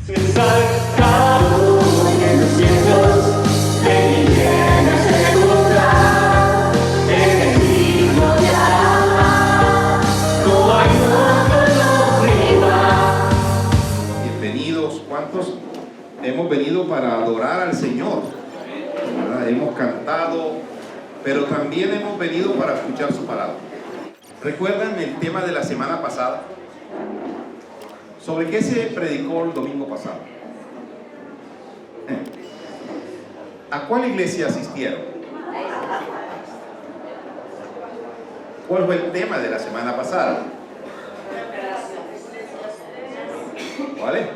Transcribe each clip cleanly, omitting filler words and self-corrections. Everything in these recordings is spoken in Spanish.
Exaltado en los cielos, de mi bien asegurar, eres digno de alabar, no hay otro rival. Bienvenidos, ¿cuántos hemos venido para adorar al Señor? ¿Verdad? Hemos cantado, pero también hemos venido para escuchar su palabra. ¿Recuerdan el tema de la semana pasada? ¿Sobre qué se predicó el domingo pasado? ¿A cuál iglesia asistieron? ¿Cuál fue el tema de la semana pasada? ¿Cuál es?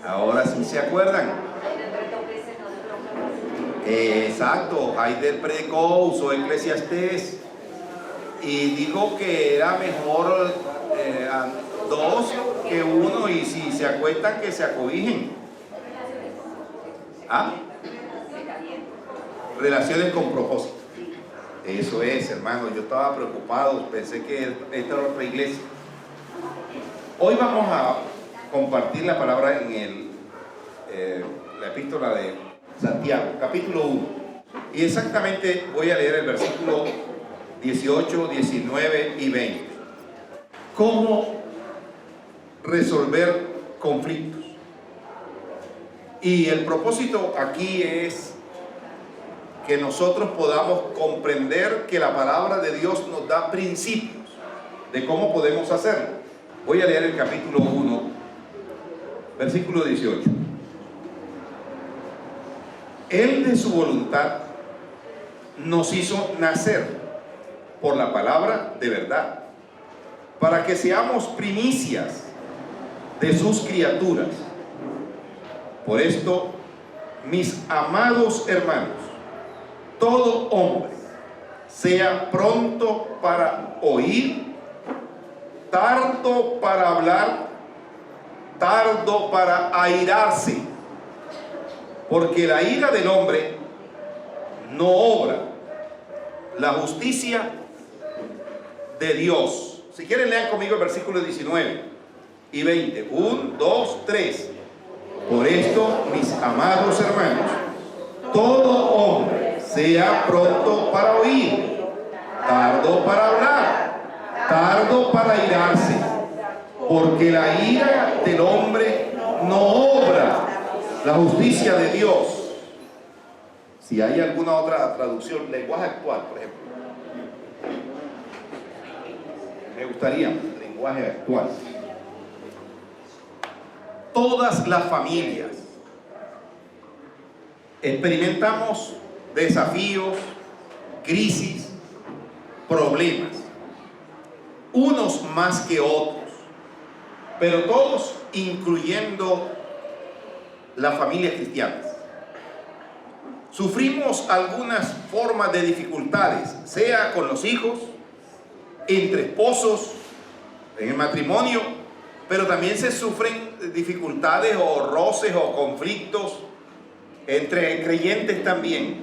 Ahora sí se acuerdan. Exacto, Haider predicó, usó Eclesiastés y dijo que era mejor dos que uno, y si se acuestan que se acobijen. ¿Ah? Relaciones con propósito. Eso es, hermano, yo estaba preocupado, pensé que esta era otra iglesia. Hoy vamos a compartir la palabra en la epístola de Santiago, capítulo 1. Y exactamente voy a leer el versículo 18, 19 y 20. ¿Cómo resolver conflictos? Y el propósito aquí es que nosotros podamos comprender que la palabra de Dios nos da principios de cómo podemos hacerlo. Voy a leer el capítulo 1, versículo 18. Él de su voluntad nos hizo nacer por la palabra de verdad, para que seamos primicias de sus criaturas. Por esto, mis amados hermanos, todo hombre sea pronto para oír, tardo para hablar, tardo para airarse, porque la ira del hombre no obra la justicia de Dios. Si quieren, lean conmigo el versículo 19 y 20. 1, 2, 3. Por esto, mis amados hermanos, todo hombre sea pronto para oír, tardo para hablar, tardo para airarse, porque la ira del hombre no obra la justicia de Dios. Si hay alguna otra traducción, lenguaje actual, por ejemplo. Me gustaría, lenguaje actual. Todas las familias experimentamos desafíos, crisis, problemas, unos más que otros, pero todos incluyendo las familias cristianas. Sufrimos algunas formas de dificultades, sea con los hijos, entre esposos, en el matrimonio, pero también se sufren dificultades o roces o conflictos entre creyentes también.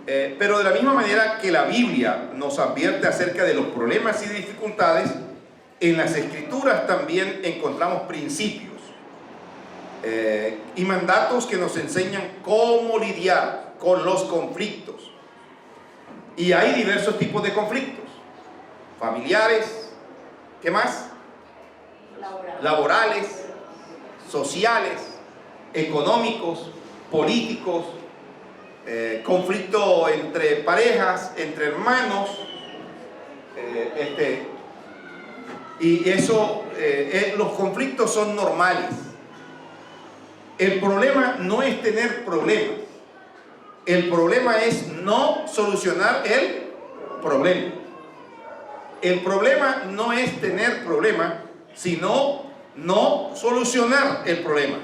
Pero de la misma manera que la Biblia nos advierte acerca de los problemas y dificultades, en las Escrituras también encontramos principios y mandatos que nos enseñan cómo lidiar con los conflictos. Y hay diversos tipos de conflictos: familiares, ¿qué más? Laborales, sociales, económicos, políticos, conflicto entre parejas, entre hermanos, y eso, los conflictos son normales. El problema no es tener problemas, el problema es no solucionar el problema. El problema no es tener problemas, sino no solucionar el problema.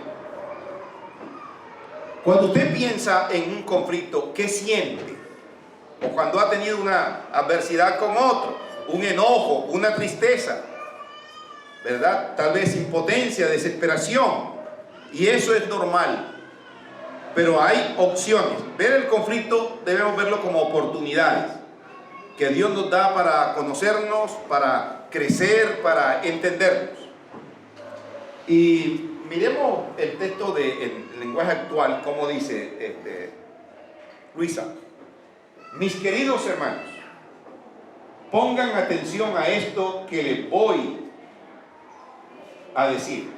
Cuando usted piensa en un conflicto, ¿qué siente? O cuando ha tenido una adversidad con otro, un enojo, una tristeza, ¿verdad? Tal vez impotencia, desesperación. Y eso es normal. pero hay opciones. Ver el conflicto debemos verlo como oportunidades que Dios nos da para conocernos, para crecer, para entendernos. Y miremos el texto en lenguaje actual, como dice Luisa. Mis queridos hermanos, pongan atención a esto que les voy a decir.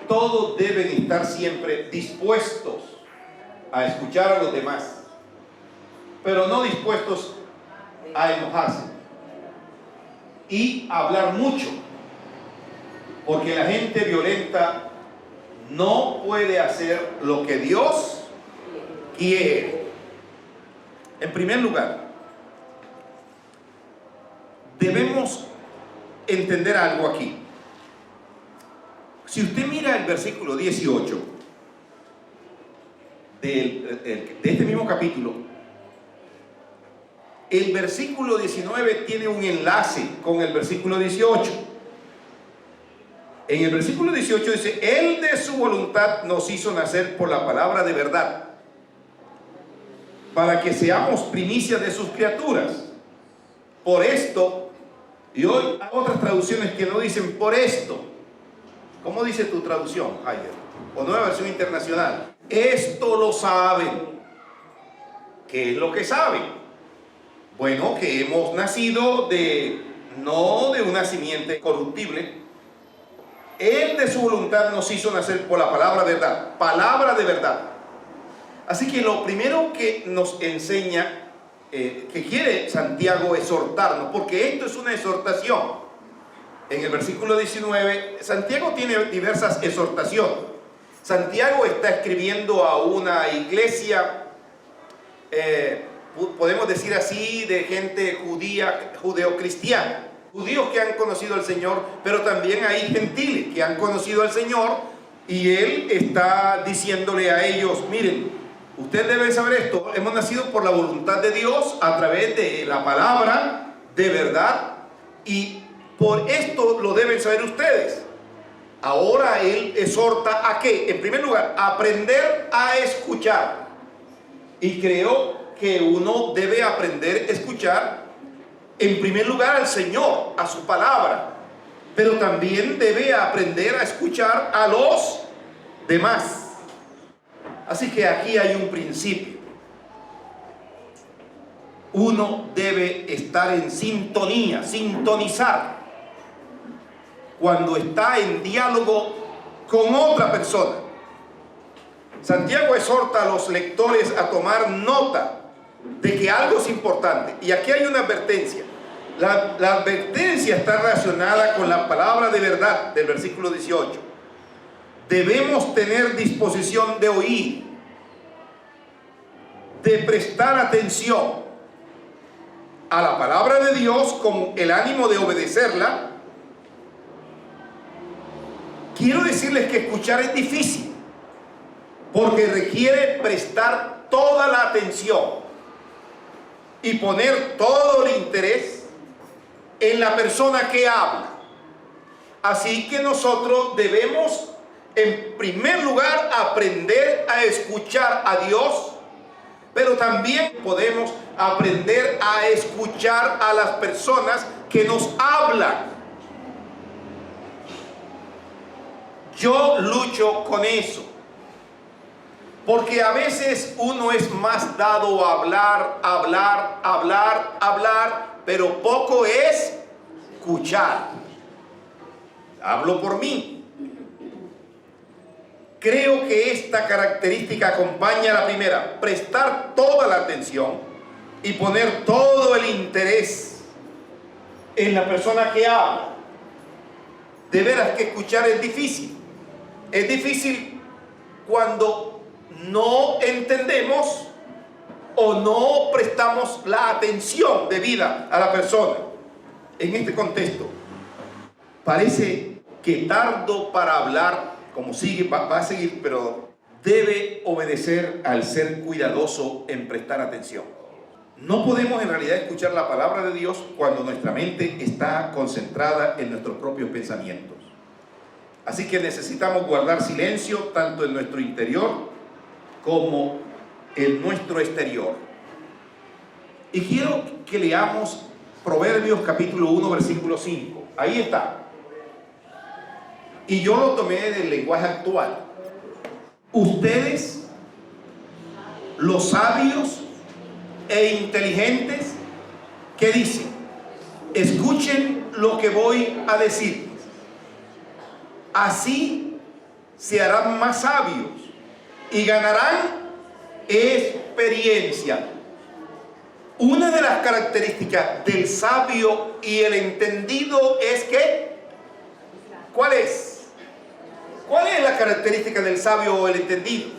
Todos deben estar siempre dispuestos a escuchar a los demás, pero no dispuestos a enojarse y hablar mucho, porque la gente violenta no puede hacer lo que Dios quiere. En primer lugar, debemos entender algo aquí. Si usted mira el versículo 18 de este mismo capítulo, el versículo 19 tiene un enlace con el versículo 18. En el versículo 18 dice: Él de su voluntad nos hizo nacer por la palabra de verdad, para que seamos primicias de sus criaturas. Por esto, y hoy hay otras traducciones que no dicen por esto. ¿Cómo dice tu traducción, Javier? O Nueva Versión Internacional. Esto lo saben. ¿Qué es lo que saben? Bueno, que hemos nacido no de una simiente corruptible. Él de su voluntad nos hizo nacer por la palabra verdad. Palabra de verdad. Así que lo primero que nos enseña, que quiere Santiago exhortarnos, porque esto es una exhortación. En el versículo 19, Santiago tiene diversas exhortaciones. Santiago está escribiendo a una iglesia, podemos decir así, de gente judía, judeocristiana. Judíos que han conocido al Señor, pero también hay gentiles que han conocido al Señor, y Él está diciéndole a ellos: miren, ustedes deben saber esto, hemos nacido por la voluntad de Dios a través de la palabra de verdad, y por esto lo deben saber ustedes. Ahora Él exhorta a ¿qué? En primer lugar, aprender a escuchar. Y creo que uno debe aprender a escuchar, en primer lugar, al Señor, a su palabra, pero también debe aprender a escuchar a los demás. Así que aquí hay un principio. Uno debe estar en sintonía, sintonizar, cuando está en diálogo con otra persona. Santiago exhorta a los lectores a tomar nota de que algo es importante. Y aquí hay una advertencia. La advertencia está relacionada con la palabra de verdad del versículo 18. Debemos tener disposición de oír, de prestar atención a la palabra de Dios con el ánimo de obedecerla. Quiero decirles que escuchar es difícil, porque requiere prestar toda la atención y poner todo el interés en la persona que habla. Así que nosotros debemos, en primer lugar, aprender a escuchar a Dios, pero también podemos aprender a escuchar a las personas que nos hablan. Yo lucho con eso, porque a veces uno es más dado a hablar, pero poco es escuchar. Hablo por mí. Creo que esta característica acompaña a la primera: prestar toda la atención y poner todo el interés en la persona que habla. De veras que escuchar es difícil. Es difícil cuando no entendemos o no prestamos la atención debida a la persona. En este contexto, parece que tardo para hablar, como sigue, va a seguir, pero debe obedecer al ser cuidadoso en prestar atención. No podemos en realidad escuchar la palabra de Dios cuando nuestra mente está concentrada en nuestros propios pensamientos. Así que necesitamos guardar silencio tanto en nuestro interior como en nuestro exterior. Y quiero que leamos Proverbios capítulo 1, versículo 5. Ahí está. Y yo lo tomé del lenguaje actual. Ustedes, los sabios e inteligentes, ¿qué dicen? Escuchen lo que voy a decirles. Así se harán más sabios y ganarán experiencia. Una de las características del sabio y el entendido es que, ¿cuál es? ¿Cuál es la característica del sabio o el entendido?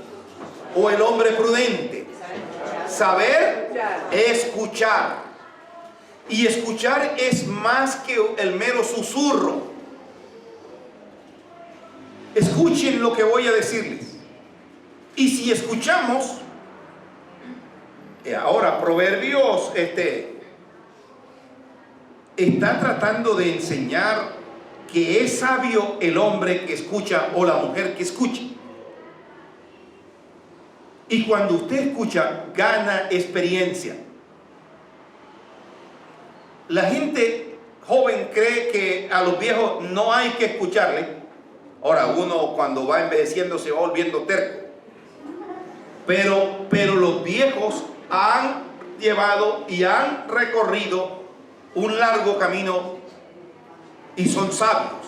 O el hombre prudente. Saber escuchar. Y escuchar es más que el mero susurro. Escuchen lo que voy a decirles. Y si escuchamos, ahora Proverbios está tratando de enseñar que es sabio el hombre que escucha o la mujer que escucha. Y cuando usted escucha, gana experiencia. La gente joven cree que a los viejos no hay que escucharle. Ahora, uno cuando va envejeciendo se va volviendo terco. Pero los viejos han llevado y han recorrido un largo camino y son sabios.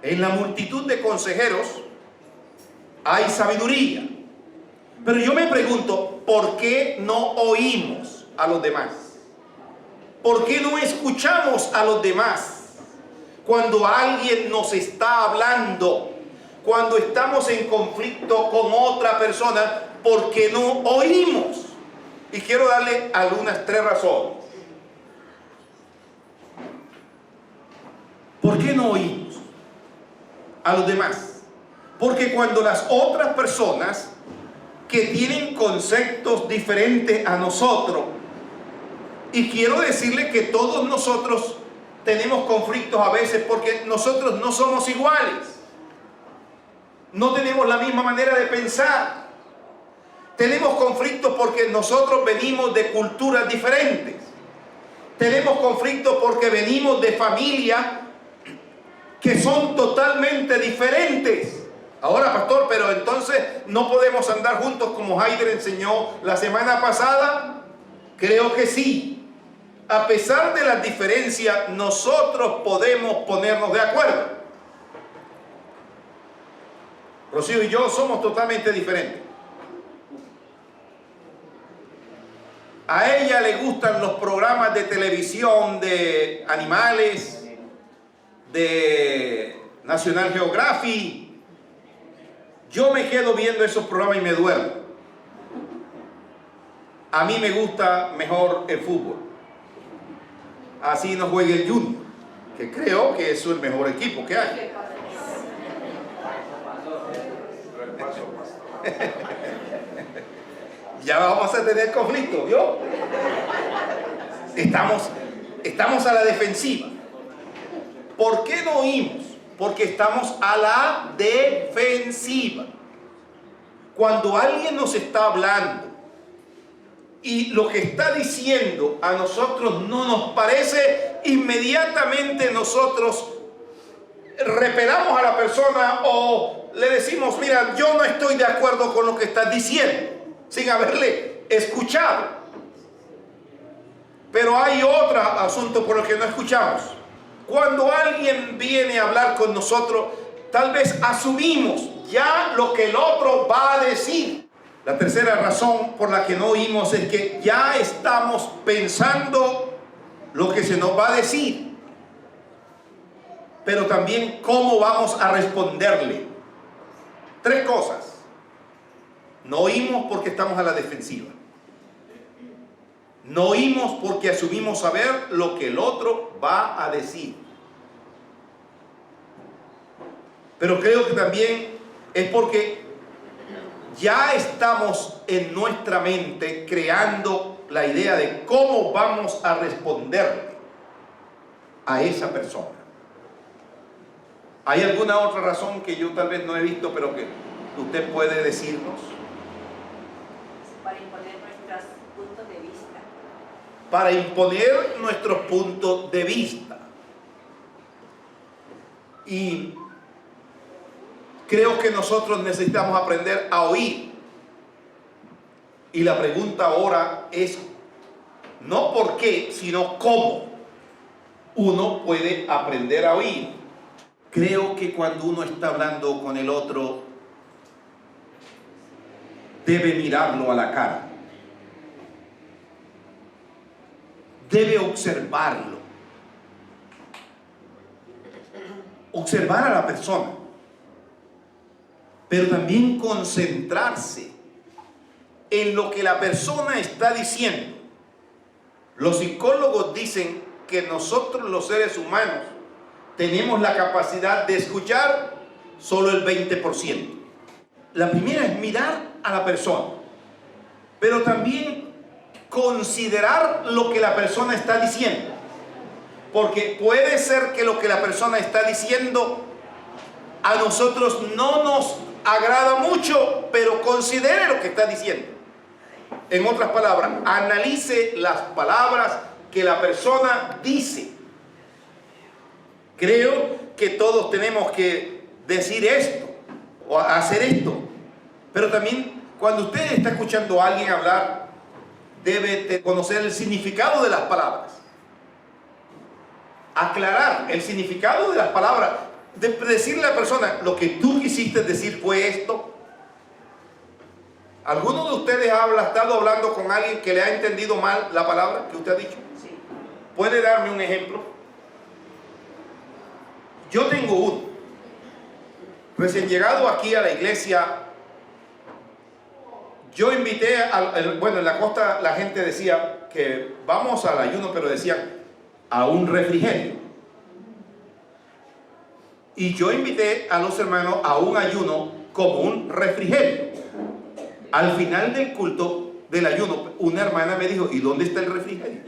En la multitud de consejeros hay sabiduría. Pero yo me pregunto, ¿por qué no oímos a los demás? ¿Por qué no escuchamos a los demás? Cuando alguien nos está hablando, cuando estamos en conflicto con otra persona, ¿por qué no oímos? Y quiero darle algunas 3 razones. ¿Por qué no oímos a los demás? Porque cuando las otras personas que tienen conceptos diferentes a nosotros, y quiero decirle que todos nosotros tenemos conflictos a veces porque nosotros no somos iguales, no tenemos la misma manera de pensar, tenemos conflictos porque nosotros venimos de culturas diferentes, tenemos conflictos porque venimos de familias que son totalmente diferentes. Ahora, pastor, pero entonces no podemos andar juntos como Haider enseñó la semana pasada. Creo que sí. A pesar de las diferencias, nosotros podemos ponernos de acuerdo. Rocío y yo somos totalmente diferentes. A ella le gustan los programas de televisión de animales, de National Geographic. Yo me quedo viendo esos programas y me duermo. A mí me gusta mejor el fútbol. Así no juega el Junior, que creo que es el mejor equipo que hay. Ya vamos a tener conflicto, ¿vio? Estamos a la defensiva. ¿Por qué no oímos? Porque estamos a la defensiva. Cuando alguien nos está hablando y lo que está diciendo a nosotros no nos parece, inmediatamente nosotros repelamos a la persona o le decimos, mira, yo no estoy de acuerdo con lo que estás diciendo, sin haberle escuchado. Pero hay otro asunto por el que no escuchamos. Cuando alguien viene a hablar con nosotros, tal vez asumimos ya lo que el otro va a decir. La tercera razón por la que no oímos es que ya estamos pensando lo que se nos va a decir, pero también cómo vamos a responderle. 3 cosas. No oímos porque estamos a la defensiva. No oímos porque asumimos saber lo que el otro va a decir. Pero creo que también es porque ya estamos en nuestra mente creando la idea de cómo vamos a responderle a esa persona. ¿Hay alguna otra razón que yo tal vez no he visto, pero que usted puede decirnos? Para imponer nuestros puntos de vista. Para imponer nuestros puntos de vista. Y creo que nosotros necesitamos aprender a oír. Y la pregunta ahora es no por qué, sino cómo uno puede aprender a oír. Creo que cuando uno está hablando con el otro, debe mirarlo a la cara. Debe observarlo. Observar a la persona. Pero también concentrarse en lo que la persona está diciendo. Los psicólogos dicen que nosotros los seres humanos tenemos la capacidad de escuchar solo el 20%. La primera es mirar a la persona, pero también considerar lo que la persona está diciendo. Porque puede ser que lo que la persona está diciendo a nosotros no nos agrada mucho, pero considere lo que está diciendo. En otras palabras, analice las palabras que la persona dice. Creo que todos tenemos que decir esto o hacer esto, pero también cuando usted está escuchando a alguien hablar, debe conocer el significado de las palabras, aclarar el significado de las palabras, de decirle a la persona: lo que tú quisiste decir fue esto. ¿Alguno de ustedes ha estado hablando con alguien que le ha entendido mal la palabra que usted ha dicho? Sí. ¿Puede darme un ejemplo? Yo tengo uno. Recién llegado aquí a la iglesia, yo invité, bueno, en la costa la gente decía que vamos al ayuno, pero decían a un refrigerio. Y yo invité a los hermanos a un ayuno como un refrigerio. Al final del culto del ayuno, una hermana me dijo: ¿y dónde está el refrigerio?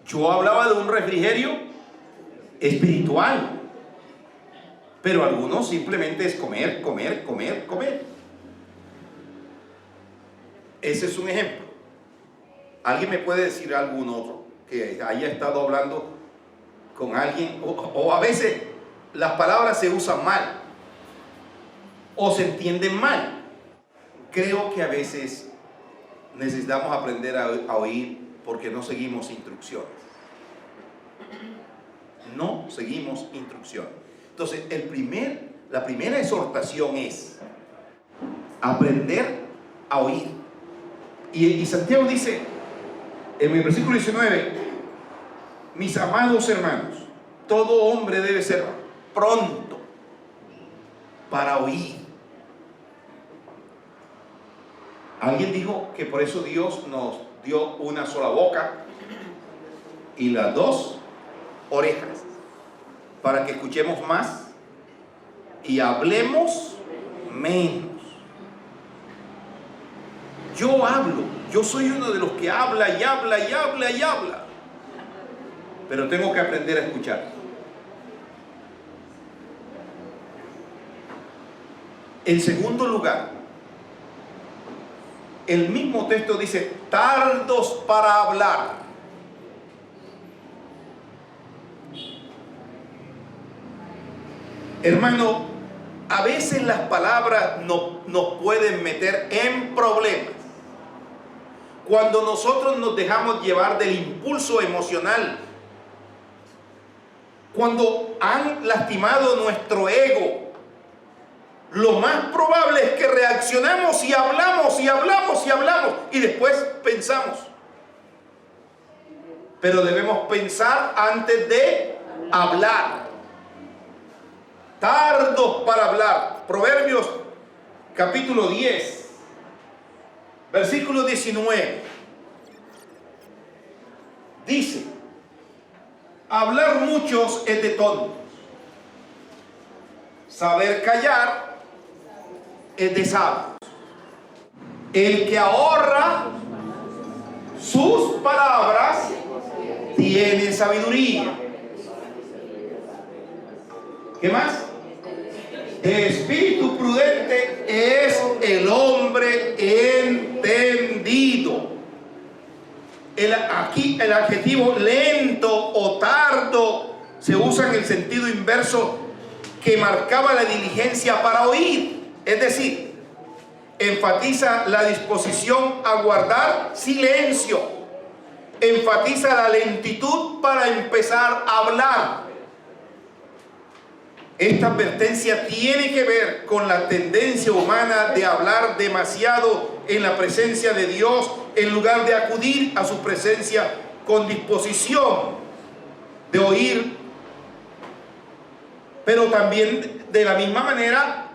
Yo hablaba de un refrigerio espiritual, pero algunos simplemente es comer, comer, comer, comer. Ese es un ejemplo. ¿Alguien me puede decir algún otro que haya estado hablando con alguien? O a veces las palabras se usan mal o se entienden mal. Creo que a veces necesitamos aprender a oír porque no seguimos instrucciones. No seguimos instrucciones. Entonces, la primera exhortación es aprender a oír. Y Santiago dice en el versículo 19: mis amados hermanos, todo hombre debe ser pronto para oír. Alguien dijo que por eso Dios nos dio una sola boca y las dos orejas, para que escuchemos más y hablemos menos. Yo hablo, yo soy uno de los que habla y habla y habla y habla, pero tengo que aprender a escuchar. En segundo lugar, el mismo texto dice: tardos para hablar. Hermano, a veces las palabras nos pueden meter en problemas. Cuando nosotros nos dejamos llevar del impulso emocional, cuando han lastimado nuestro ego, lo más probable es que reaccionemos y hablamos y hablamos y hablamos y después pensamos. Pero debemos pensar antes de hablar. Tardos para hablar. Proverbios capítulo 10, versículo 19. Dice: hablar muchos es de tontos, saber callar es de sabios. El que ahorra sus palabras tiene sabiduría. ¿Qué más? de espíritu prudente es el hombre entendido. Aquí el adjetivo lento o tardo se usa en el sentido inverso, que marcaba la diligencia para oír. Es decir, enfatiza la disposición a guardar silencio. Enfatiza la lentitud para empezar a hablar. Esta advertencia tiene que ver con la tendencia humana de hablar demasiado en la presencia de Dios, en lugar de acudir a su presencia con disposición de oír, pero también de la misma manera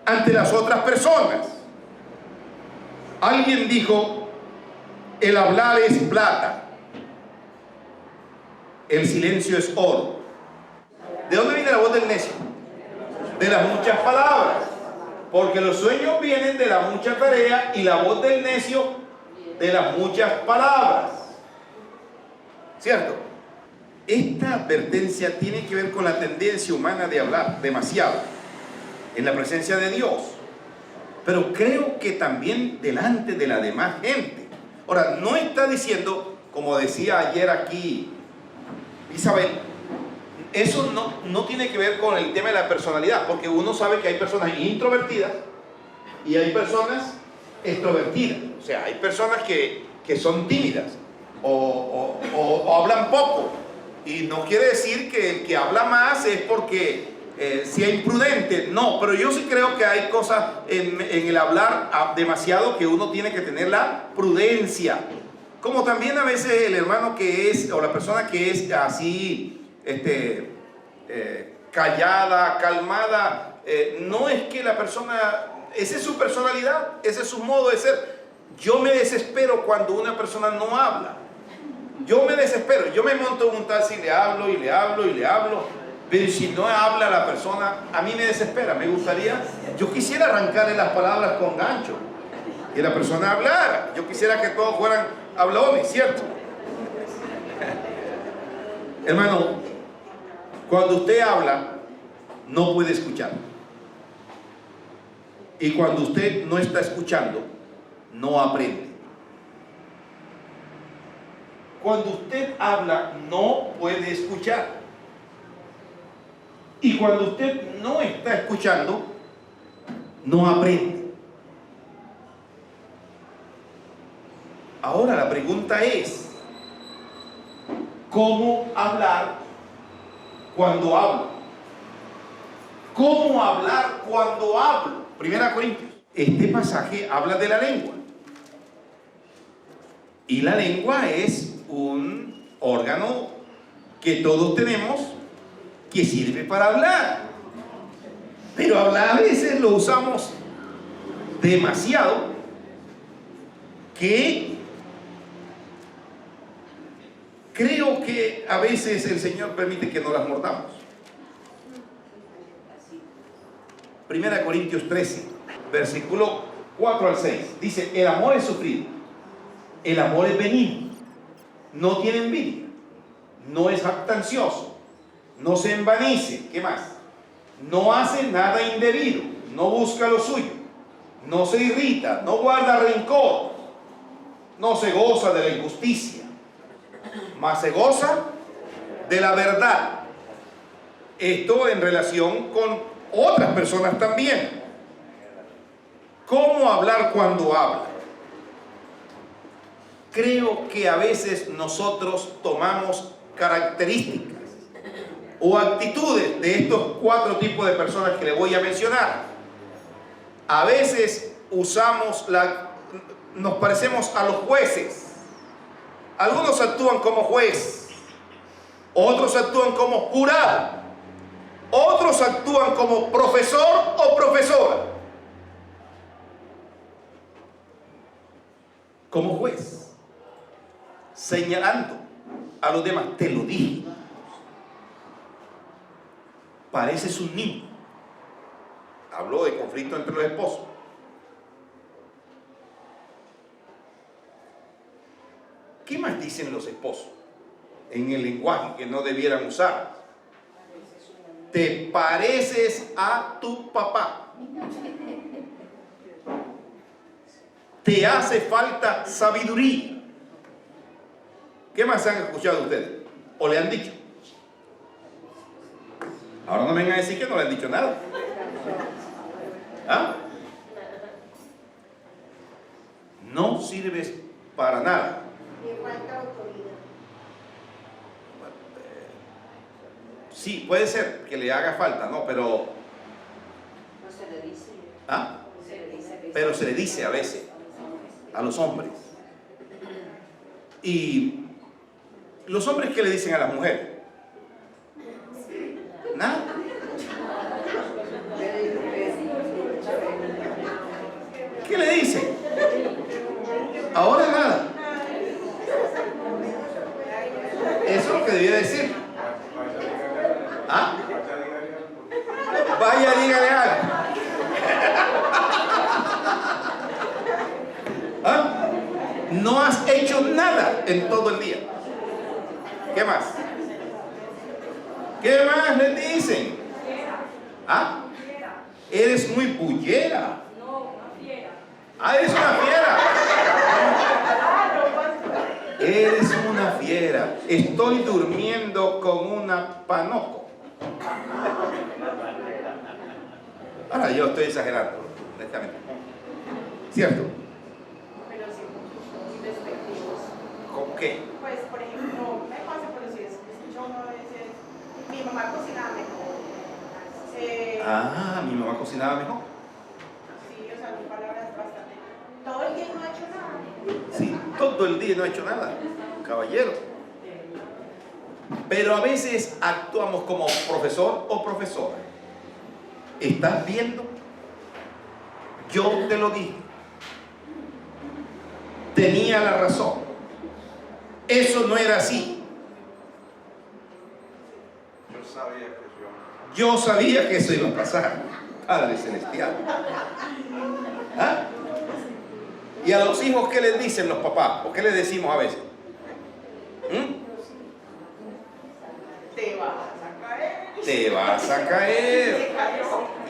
ante las otras personas. Alguien dijo: el hablar es plata, el silencio es oro. ¿De dónde viene la voz del necio? De las muchas palabras, porque los sueños vienen de la mucha tarea y la voz del necio de las muchas palabras. ¿Cierto? Esta advertencia tiene que ver con la tendencia humana de hablar demasiado en la presencia de Dios, pero creo que también delante de la demás gente. Ahora, no está diciendo, como decía ayer aquí Isabel, eso no tiene que ver con el tema de la personalidad, porque uno sabe que hay personas introvertidas y hay personas extrovertidas. O sea, hay personas que son tímidas o hablan poco, y no quiere decir que el que habla más es porque sea imprudente. No, pero yo sí creo que hay cosas en el hablar demasiado que uno tiene que tener la prudencia. Como también a veces el hermano que es, o la persona que es así callada, calmada, no es que la persona, esa es su personalidad, ese es su modo de ser. Yo me desespero cuando una persona no habla. Yo me desespero, yo me monto en un taxi y le hablo y le hablo y le hablo, pero si no habla la persona, a mí me desespera. Me gustaría, yo quisiera arrancarle las palabras con gancho, que la persona hablara. Yo quisiera que todos fueran hablones, ¿cierto? Hermano, cuando usted habla, no puede escuchar. Y cuando usted no está escuchando, no aprende. Cuando usted habla, no puede escuchar. Y cuando usted no está escuchando, no aprende. Ahora la pregunta es: ¿cómo hablar cuando hablo? ¿Cómo hablar cuando hablo? 1 Corintios. Este pasaje habla de la lengua. Y la lengua es un órgano que todos tenemos, que sirve para hablar. Pero hablar a veces lo usamos demasiado, que creo que a veces el Señor permite que no las mordamos. 1 Corintios 13, versículo 4 al 6. Dice: el amor es sufrido, el amor es benigno, no tiene envidia, no es jactancioso, no se envanece. ¿Qué más? No hace nada indebido, no busca lo suyo, no se irrita, no guarda rencor, no se goza de la injusticia, mas se goza de la verdad. Esto en relación con otras personas también. ¿Cómo hablar cuando habla? Creo que a veces nosotros tomamos características o actitudes de estos 4 tipos de personas que le voy a mencionar. A veces nos parecemos a los jueces. Algunos actúan como juez, otros actúan como jurado, otros actúan como profesor o profesora. Como juez, señalando a los demás: te lo dije. Pareces un niño. Habló de conflicto entre los esposos. ¿Qué más dicen los esposos en el lenguaje que no debieran usar? te pareces a tu papá. Te hace falta sabiduría. ¿Qué más han escuchado ustedes? ¿O le han dicho? Ahora no vengan a decir que no le han dicho nada. ¿Ah? No sirves para nada. Sí, puede ser que le haga falta, ¿no? Pero... No se le dice. ¿Ah? Se le dice. Pero se le dice a veces a los hombres. Y los hombres, ¿qué le dicen a las mujeres? Nada. ¿Qué le dicen? Ahora nada. Eso es lo que debía decir. ¿Ah? Vaya, dígale algo. ¿Ah? No has hecho nada en todo el día. ¿Qué más? ¿Qué más le dicen? ¿Ah? Eres muy bullera. Ah, eres una fiera. Eres una fiera. Estoy durmiendo con una panoco. Ahora yo estoy exagerando, honestamente. ¿Cierto? Pero sí, muy despectivos. ¿Con qué? Pues, por ejemplo, me pasa, pero si escucho uno a veces, mi mamá cocinaba mejor. Mi mamá cocinaba mejor. Sí, o sea, mi palabra es bastante. Todo el día no ha hecho nada. Sí, todo el día no ha hecho nada, caballero. Pero a veces actuamos como profesor o profesora. ¿Estás viendo? Yo te lo dije. Tenía la razón. Eso no era así. Yo sabía que eso iba a pasar, Padre Celestial. ¿Ah? ¿Y a los hijos qué les dicen los papás? ¿O qué les decimos a veces? Te vas a caer. Te vas a caer.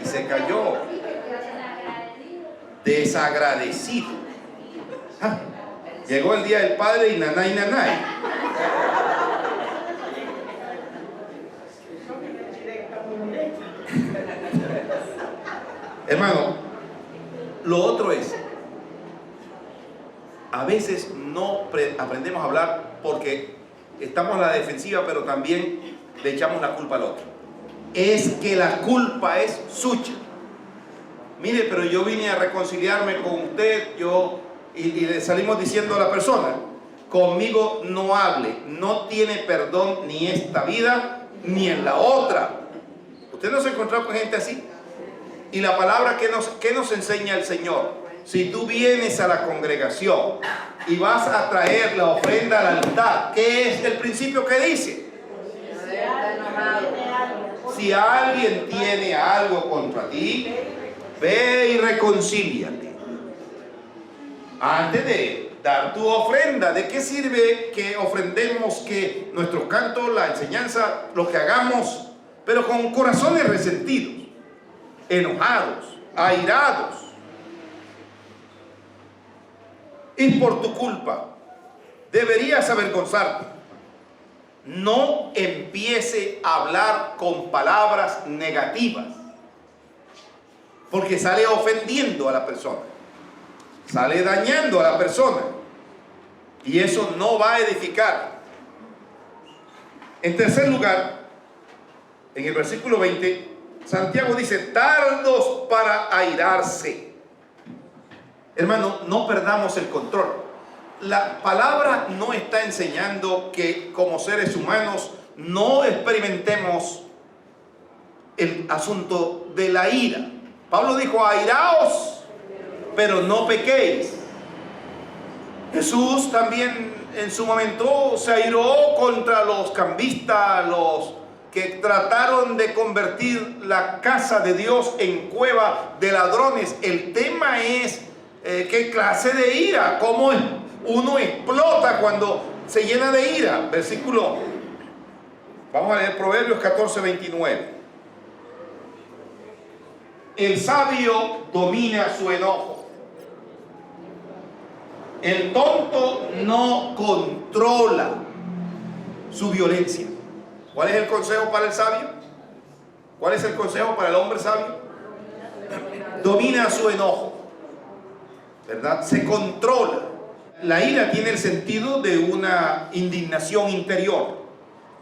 Y se cayó. Desagradecido. ¿Ah? Llegó el día del padre y nanay, nanay. Hermano, lo otro es, a veces no aprendemos a hablar porque estamos a la defensiva, pero también le echamos la culpa al otro. Es que la culpa es suya. Mire, pero yo vine a reconciliarme con usted, y le salimos diciendo a la persona, conmigo no hable, no tiene perdón ni esta vida ni en la otra. ¿Usted no se ha encontrado con gente así? Y la palabra que nos enseña el Señor, si tú vienes a la congregación y vas a traer la ofrenda al altar, ¿qué es el principio que dice? Si alguien tiene algo contra ti, ve y reconcíliate. Antes de dar tu ofrenda, ¿de qué sirve que ofrendemos, que nuestros cantos, la enseñanza, lo que hagamos, pero con corazones resentidos, enojados, airados? Es por tu culpa. Deberías avergonzarte. No empiece a hablar con palabras negativas, porque sale ofendiendo a la persona, sale dañando a la persona, y eso no va a edificar. En tercer lugar, en el versículo 20, Santiago dice, tardos para airarse. Hermano, no perdamos el control. La palabra no está enseñando que como seres humanos no experimentemos el asunto de la ira. Pablo dijo, airaos, pero no pequéis. Jesús también en su momento se airó contra los cambistas, los que trataron de convertir la casa de Dios en cueva de ladrones. El tema es qué clase de ira, cómo uno explota cuando se llena de ira. Versículo, vamos a leer Proverbios 14:29. el sabio domina su enojo. El tonto no controla su violencia. ¿Cuál es el consejo para el sabio? ¿Cuál es el consejo para el hombre sabio? Domina su enojo, ¿verdad? Se controla. La ira tiene el sentido de una indignación interior.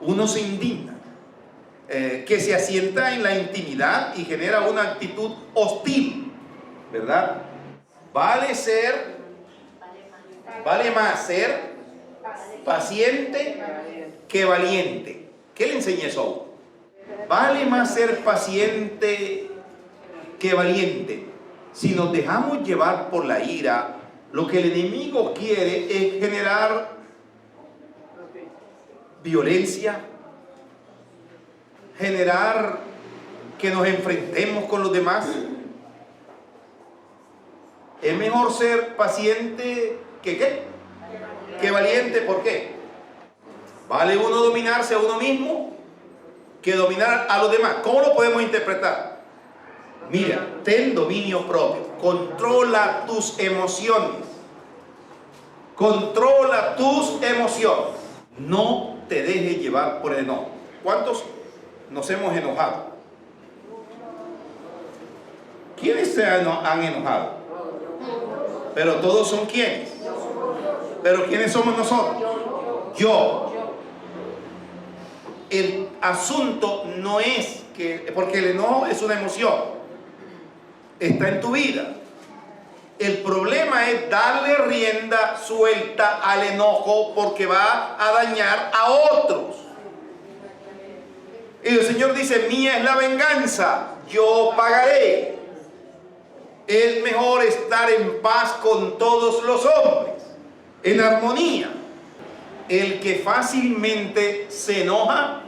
Uno se indigna, que se asienta en la intimidad y genera una actitud hostil, ¿verdad? Vale más ser paciente que valiente. ¿Qué le enseñé eso? Vale más ser paciente que valiente. Si nos dejamos llevar por la ira, lo que el enemigo quiere es generar violencia, generar que nos enfrentemos con los demás. Es mejor ser paciente que valiente. ¿Por qué? ¿Vale uno dominarse a uno mismo que dominar a los demás? ¿Cómo lo podemos interpretar? Mira, ten dominio propio. Controla tus emociones. Controla tus emociones. No te dejes llevar por el enojo. ¿Cuántos nos hemos enojado? ¿Quiénes se han enojado? Pero todos son ¿quiénes? ¿Pero quiénes somos nosotros? Yo. El asunto no es que, porque el enojo es una emoción, está en tu vida. El problema es darle rienda suelta al enojo porque va a dañar a otros. Y el Señor dice, mía es la venganza, yo pagaré. Es mejor estar en paz con todos los hombres, en armonía. El que fácilmente se enoja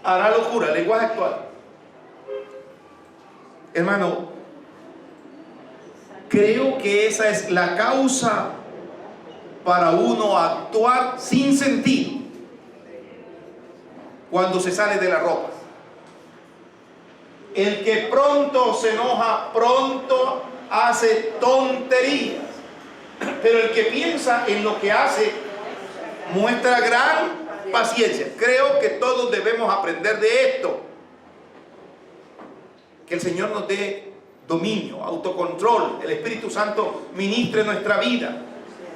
hará locura, lenguaje actual. Hermano, creo que esa es la causa para uno actuar sin sentido cuando se sale de la ropa. El que pronto se enoja, pronto hace tonterías, pero el que piensa en lo que hace muestra gran paciencia. Creo que todos debemos aprender de esto. Que el Señor nos dé dominio, autocontrol, el Espíritu Santo ministre nuestra vida,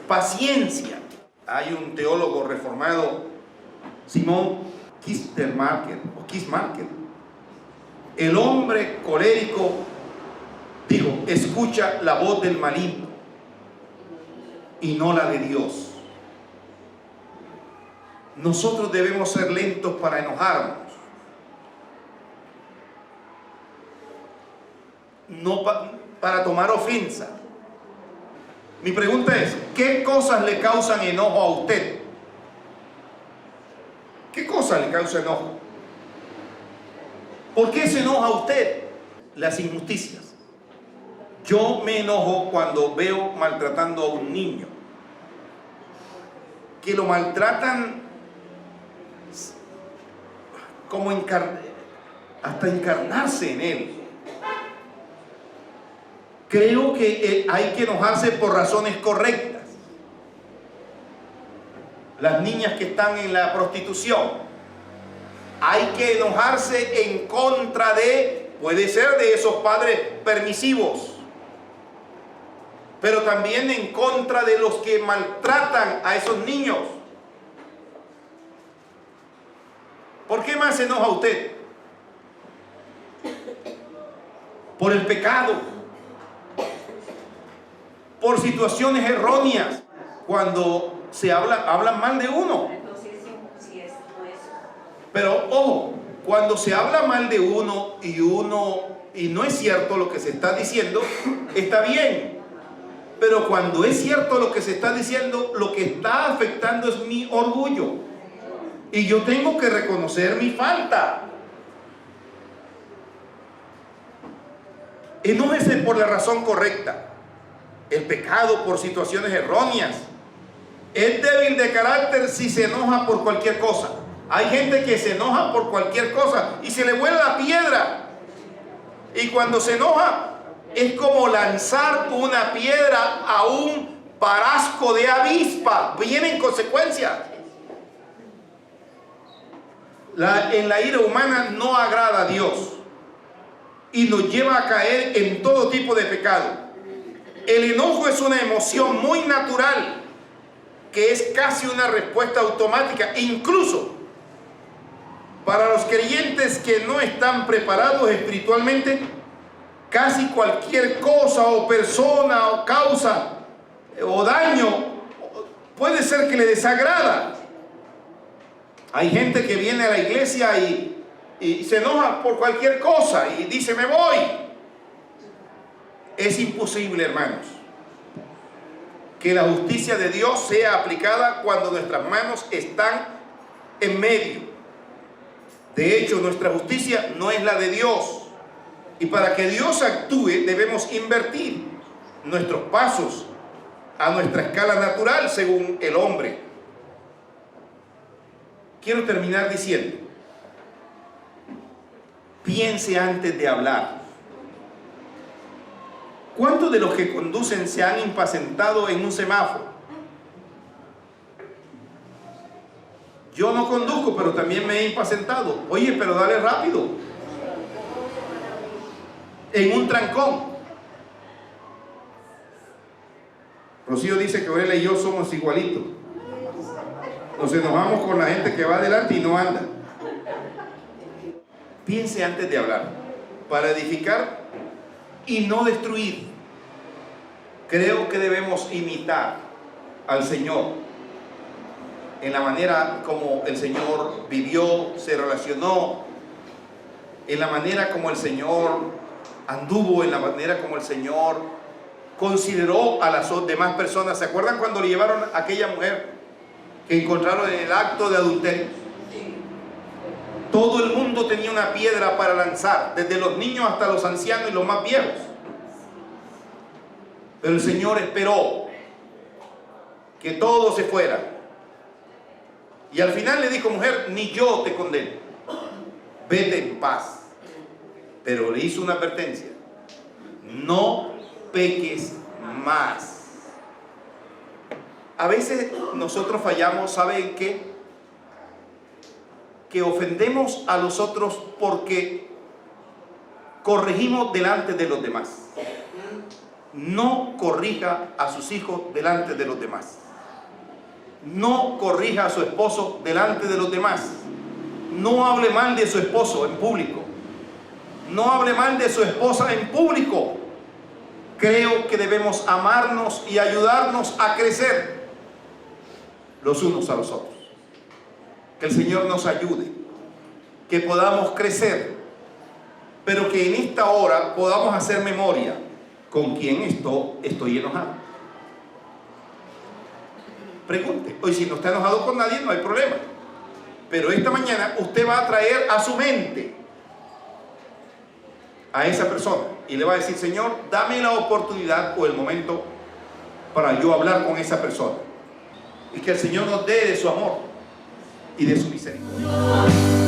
paciencia. Hay un teólogo reformado, Simón Kistemaker, el hombre colérico dijo, escucha la voz del maligno y no la de Dios. Nosotros debemos ser lentos para enojarnos, no para tomar ofensa. Mi pregunta es, ¿qué cosas le causan enojo a usted? ¿Qué cosas le causan enojo? ¿Por qué se enoja usted? Las injusticias. Yo me enojo cuando veo maltratando a un niño, que lo maltratan como hasta encarnarse en él. Creo que hay que enojarse por razones correctas. Las niñas que están en la prostitución, hay que enojarse en contra de, puede ser de esos padres permisivos, pero también en contra de los que maltratan a esos niños. ¿Por qué más se enoja usted? Por el pecado, por situaciones erróneas, cuando se hablan mal de uno. Entonces, sí es, no es. Pero ojo, cuando se habla mal de uno y no es cierto lo que se está diciendo, está bien. Pero cuando es cierto lo que se está diciendo, lo que está afectando es mi orgullo. Y yo tengo que reconocer mi falta. Enójese por la razón correcta. El pecado por situaciones erróneas. Es débil de carácter si se enoja por cualquier cosa. Hay gente que se enoja por cualquier cosa y se le vuela la piedra. Y cuando se enoja, es como lanzar una piedra a un parasco de avispa. Vienen consecuencias. En la ira humana no agrada a Dios y nos lleva a caer en todo tipo de pecado. El enojo es una emoción muy natural, que es casi una respuesta automática, incluso para los creyentes que no están preparados espiritualmente. Casi cualquier cosa o persona o causa o daño puede ser que le desagrada. Hay gente que viene a la iglesia y se enoja por cualquier cosa y dice me voy. Es imposible, hermanos, que la justicia de Dios sea aplicada cuando nuestras manos están en medio. De hecho, nuestra justicia no es la de Dios. Y para que Dios actúe debemos invertir nuestros pasos a nuestra escala natural según el hombre. Quiero terminar diciendo, piense antes de hablar. ¿Cuántos de los que conducen se han impacientado en un semáforo? Yo no conduzco, pero también me he impacientado. Oye, pero dale rápido. En un trancón. Rocío dice que Aurelia y yo somos igualitos. Nos enojamos con la gente que va adelante y no anda. Piense antes de hablar, para edificar y no destruir. Creo que debemos imitar al Señor en la manera como el Señor vivió, se relacionó, en la manera como el Señor anduvo, en la manera como el Señor consideró a las demás personas. ¿Se acuerdan cuando le llevaron a aquella mujer que encontraron en el acto de adulterio? Todo el mundo tenía una piedra para lanzar, desde los niños hasta los ancianos y los más viejos. Pero el Señor esperó que todos se fueran. Y al final le dijo, mujer, ni yo te condeno. Vete en paz. Pero le hizo una advertencia. No peques más. A veces nosotros fallamos, ¿saben qué? Que ofendemos a los otros porque corregimos delante de los demás. No corrija a sus hijos delante de los demás. No corrija a su esposo delante de los demás. No hable mal de su esposo en público. No hable mal de su esposa en público. Creo que debemos amarnos y ayudarnos a crecer los unos a los otros. Que el Señor nos ayude, que podamos crecer, pero que en esta hora podamos hacer memoria con quién estoy enojado. Pregunte. Hoy si no está enojado con nadie no hay problema, pero esta mañana usted va a traer a su mente a esa persona y le va a decir, Señor, dame la oportunidad o el momento para yo hablar con esa persona, y que el Señor nos dé de su amor y de su misericordia.